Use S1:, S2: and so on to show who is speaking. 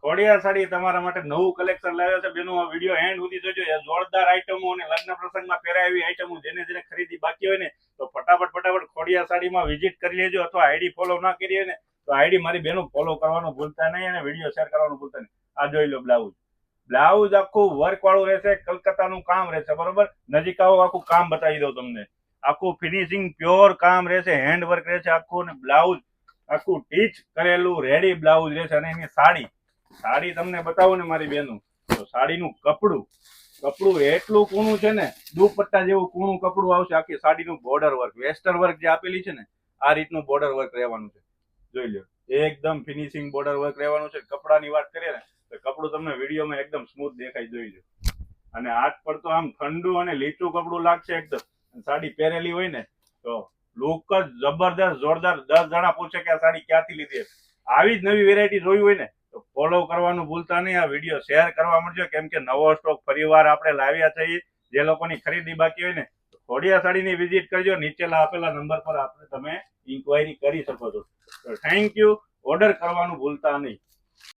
S1: ખોડિયાર સાડી તમારા માટે નવું કલેક્શન લાવ્યા છે બેનો. આ વિડીયો એન્ડ સુધી જોજો. એ જોરદાર આઈટમો અને લગ્ન પ્રસંગમાં પહેરાય એવી આઈટમો જેને ખરીદી બાકી હોય ને તો ફટાફટ ખોડિયાર સાડીમાં વિઝિટ કરી લેજો, અથવા આઈડી ફોલો ના કરી હોય ને તો આઈડી મારી બેનો ફોલો કરવાનું ભૂલતા નહીં અને વિડીયો શેર કરવાનું ભૂલતા નહીં. આ જોઈ લો બ્લાઉઝ આખું વર્ક વાળું રહેશે, કલકત્તાનું કામ રહેશે. બરોબર, નજીક આવો આખું કામ બતાવી દઉં તમને. આખું ફિનિશિંગ પ્યોર કામ રહેશે, હેન્ડ વર્ક રહેશે આખું. અને બ્લાઉઝ આખું ટીચ કરેલું રેડી બ્લાઉઝ રહેશે. અને એની સાડી તમને બતાવું ને મારી બેનું, તો સાડીનું કપડું એટલું કૂણું છે ને, દુપટ્ટા જેવું કૂણું કપડું આવશે. આખી સાડીનું બોર્ડર વર્ક, વેસ્ટર્ન વર્ક જે આપેલી છે ને આ રીતનું બોર્ડર વર્ક રહેવાનું છે. જોઈ લો, એકદમ ફિનિશિંગ બોર્ડર વર્ક રહેવાનું છે. કપડાની વાત કરીએ ને તો કપડું તમને વિડીયોમાં એકદમ સ્મૂથ દેખાઈ. જોઈ લો, અને હાથ પર તો આમ ઠંડુ અને લીચું કપડું લાગશે એકદમ. સાડી પહેરેલી હોય ને તો લુક જ જબરદસ્ત જોરદાર. 10 જણા પૂછે કે આ સાડી ક્યાંથી લીધી. આવી જ નવી વેરાયટી જોઈ હોય ને તો ફોલો કરવાનું ભૂલતા નહીં. આ વિડીયો શેર કરવા મળજો, કેમ કે નવો સ્ટોક ફરીવાર આપણે લાવ્યા છે. જે લોકોની ખરીદી બાકી હોય ને તો ખોડિયાર સાડીની વિઝિટ કરજો. નીચેલા આપેલા નંબર પર તમે ઇન્ક્વાયરી કરી શકો છો. Thank you. ઓર્ડર કરવાનું ભૂલતા નહીં.